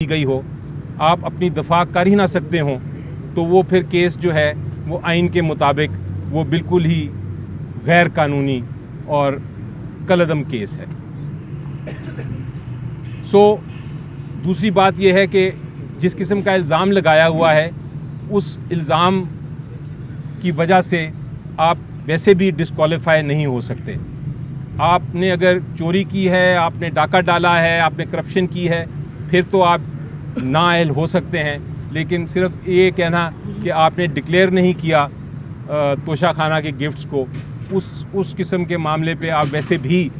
की गई हो, आप अपनी दफा कर ही ना सकते हों, तो वो फिर केस जो है वो आइन के मुताबिक वो बिल्कुल ही गैर कानूनी और कलअदम केस है। दूसरी बात यह है कि जिस किस्म का इल्ज़ाम लगाया हुआ है, उस इल्ज़ाम की वजह से आप वैसे भी डिस्क्वालीफाई नहीं हो सकते। आपने अगर चोरी की है, आपने डाका डाला है, आपने करप्शन की है, फिर तो आप नाअहल हो सकते हैं। लेकिन सिर्फ ये कहना कि आपने डिक्लेयर नहीं किया तोशाखाना के गिफ्ट्स को, उस किस्म के मामले पे आप वैसे भी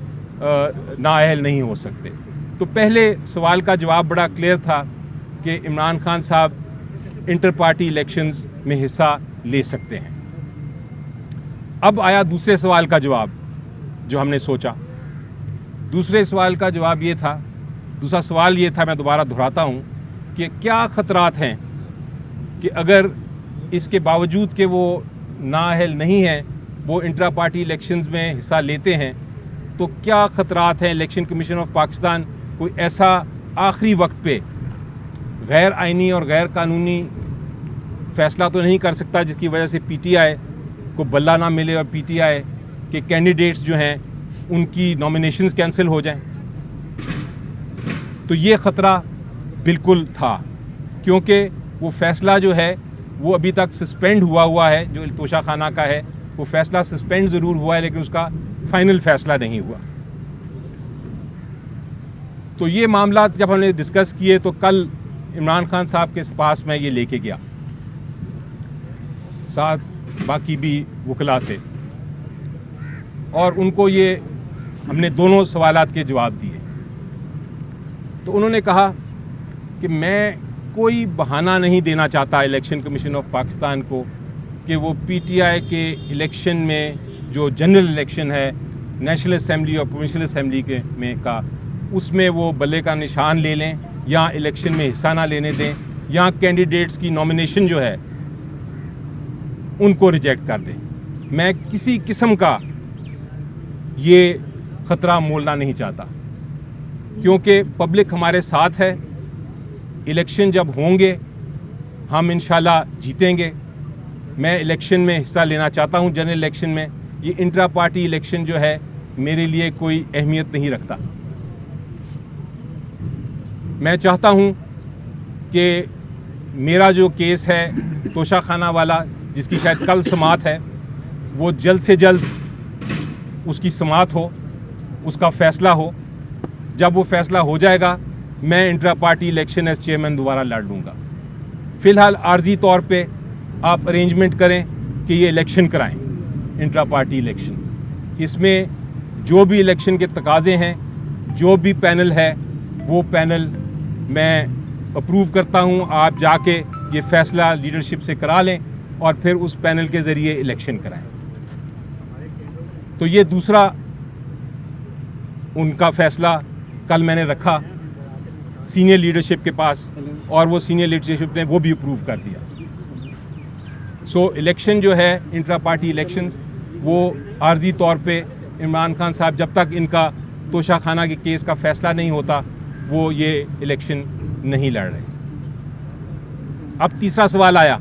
नाअहल नहीं हो सकते। तो पहले सवाल का जवाब बड़ा क्लियर था कि इमरान खान साहब इंटर पार्टी इलेक्शंस में हिस्सा ले सकते हैं। अब आया दूसरे सवाल का जवाब जो हमने सोचा। दूसरे सवाल का जवाब ये था, दूसरा सवाल ये था, मैं दोबारा दोहराता हूँ, कि क्या ख़तरात हैं कि अगर इसके बावजूद कि वो नाअहल नहीं हैं, वो इंट्रा पार्टी इलेक्शंस में हिस्सा लेते हैं, तो क्या ख़तरात हैं। इलेक्शन कमीशन ऑफ पाकिस्तान कोई ऐसा आखिरी वक्त पे गैर आइनी और गैर कानूनी फ़ैसला तो नहीं कर सकता जिसकी वजह से पीटीआई को बल्ला ना मिले और पीटीआई के कैंडिडेट्स जो हैं उनकी नॉमिनेशंस कैंसिल हो जाएं। तो ये ख़तरा बिल्कुल था, क्योंकि वो फ़ैसला जो है वो अभी तक सस्पेंड हुआ है। जो तोशाखाना का है वो फ़ैसला सस्पेंड ज़रूर हुआ है, लेकिन उसका फ़ाइनल फ़ैसला नहीं हुआ। तो ये मामला जब हमने डिस्कस किए तो कल इमरान खान साहब के पास मैं ये लेके गया, साथ बाकी भी वकला थे, और उनको ये हमने दोनों सवालात के जवाब दिए। तो उन्होंने कहा कि मैं कोई बहाना नहीं देना चाहता इलेक्शन कमीशन ऑफ पाकिस्तान को कि वो पीटीआई के इलेक्शन में जो जनरल इलेक्शन है नेशनल असेंबली और प्रोविंशियल असेंबली के में का, उसमें वो बल्ले का निशान ले लें या इलेक्शन में हिस्सा ना लेने दें, या कैंडिडेट्स की नॉमिनेशन जो है उनको रिजेक्ट कर दें। मैं किसी किस्म का ये ख़तरा मोलना नहीं चाहता, क्योंकि पब्लिक हमारे साथ है। इलेक्शन जब होंगे हम इंशाल्लाह जीतेंगे। मैं इलेक्शन में हिस्सा लेना चाहता हूं, जनरल इलेक्शन में। ये इंट्रा पार्टी इलेक्शन जो है मेरे लिए कोई अहमियत नहीं रखता। मैं चाहता हूं कि मेरा जो केस है तोशाखाना वाला, जिसकी शायद कल समाअत है, वो जल्द से जल्द उसकी समाअत हो, उसका फ़ैसला हो। जब वो फ़ैसला हो जाएगा मैं intra party election as chairman दोबारा लड़ लूँगा। फ़िलहाल आर्जी तौर पे आप अरेंजमेंट करें कि ये इलेक्शन कराएं, इंट्रा पार्टी इलेक्शन। इसमें जो भी इलेक्शन के तकाज़े हैं, जो भी पैनल है, वो पैनल मैं अप्रूव करता हूँ। आप जाके ये फ़ैसला लीडरशिप से करा लें और फिर उस पैनल के ज़रिए इलेक्शन कराएं। तो ये दूसरा उनका फ़ैसला कल मैंने रखा सीनियर लीडरशिप के पास, और वो सीनियर लीडरशिप ने वो भी अप्रूव कर दिया। इलेक्शन जो है इंट्रा पार्टी इलेक्शंस, वो आर्जी तौर पे इमरान खान साहब जब तक इनका तोशाखाना के केस का फ़ैसला नहीं होता वो ये इलेक्शन नहीं लड़ रहे। अब तीसरा सवाल आया।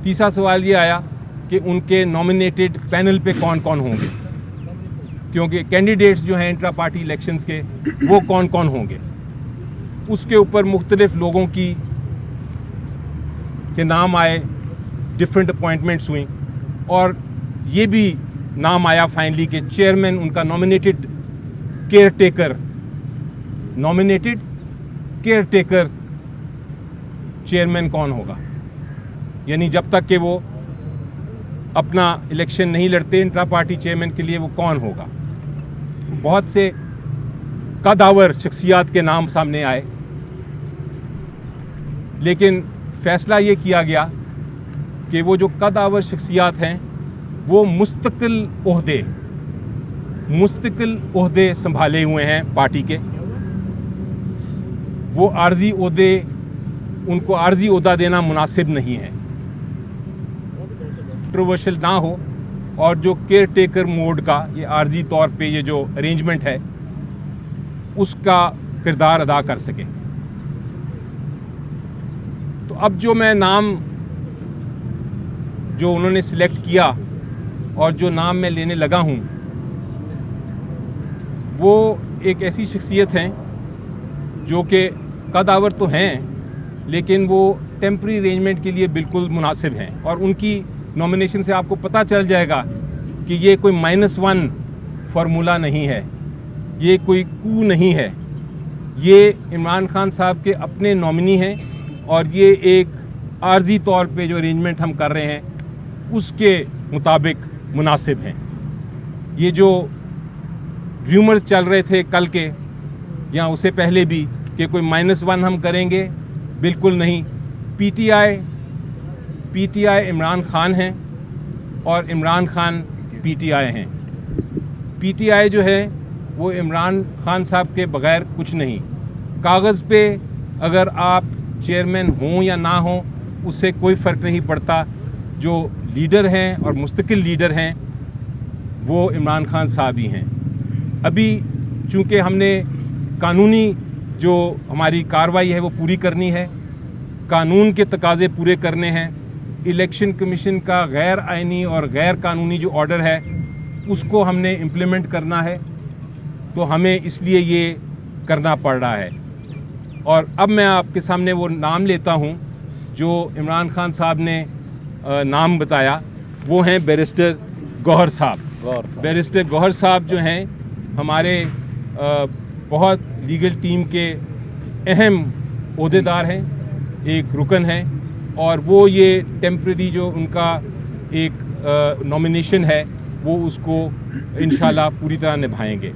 तीसरा सवाल ये आया कि उनके नॉमिनेटेड पैनल पे कौन कौन होंगे, क्योंकि कैंडिडेट्स जो हैं इंट्रा पार्टी इलेक्शंस के वो कौन कौन होंगे। उसके ऊपर मुख्तलिफ लोगों के नाम आए, डिफरेंट अपॉइंटमेंट्स हुई, और ये भी नाम आया फाइनली कि चेयरमैन उनका नॉमिनेटेड केयर टेकर चेयरमैन कौन होगा। यानी जब तक कि वो अपना इलेक्शन नहीं लड़ते इंट्रा पार्टी चेयरमैन के लिए, वो कौन होगा। बहुत से कदावर शख्सियात के नाम सामने आए, लेकिन फ़ैसला ये किया गया कि वो जो कदावर शख्सियात हैं वो मुस्तकिल ओहदे संभाले हुए हैं पार्टी के। वो आर्जी ओहदे, उनको आर्जी ओहदा देना मुनासिब नहीं है, कंट्रोवर्शियल ना हो। और जो केयर टेकर मोड का ये आर्जी तौर पे ये जो अरेंजमेंट है, उसका किरदार अदा कर सकें। तो अब जो मैं नाम जो उन्होंने सिलेक्ट किया और जो नाम मैं लेने लगा हूं, वो एक ऐसी शख्सियत हैं जो कि कदावर तो हैं, लेकिन वो टेम्पररी अरेंजमेंट के लिए बिल्कुल मुनासिब हैं। और उनकी नॉमिनेशन से आपको पता चल जाएगा कि ये कोई -1 फार्मूला नहीं है, ये कोई कू नहीं है, ये इमरान खान साहब के अपने नॉमिनी हैं और ये एक आर्जी तौर पे जो अरेंजमेंट हम कर रहे हैं उसके मुताबिक मुनासिब हैं। ये जो र्यूमर्स चल रहे थे कल के या उससे पहले भी कि कोई -1 हम करेंगे, बिल्कुल नहीं। पीटीआई इमरान खान हैं और इमरान खान पीटीआई हैं। पीटीआई जो है वो इमरान खान साहब के बगैर कुछ नहीं। कागज़ पे अगर आप चेयरमैन हों या ना हों उससे कोई फ़र्क नहीं पड़ता। जो लीडर हैं और मुस्तकिल लीडर हैं वो इमरान खान साहब ही हैं। अभी चूँकि हमने कानूनी जो हमारी कार्रवाई है वो पूरी करनी है, कानून के तकाज़े पूरे करने हैं, इलेक्शन कमीशन का गैर आइनी और गैर कानूनी जो ऑर्डर है उसको हमने इम्प्लीमेंट करना है, तो हमें इसलिए ये करना पड़ रहा है। और अब मैं आपके सामने वो नाम लेता हूँ जो इमरान खान साहब ने नाम बताया, वो हैं बैरिस्टर गौहर साहब। बैरिस्टर गौहर साहब जो हैं हमारे बहुत लीगल टीम के अहम ओहदेदार हैं, एक रुकन हैं, और वो ये टेम्परेरी जो उनका एक नॉमिनेशन है वो उसको इंशाल्लाह पूरी तरह निभाएंगे।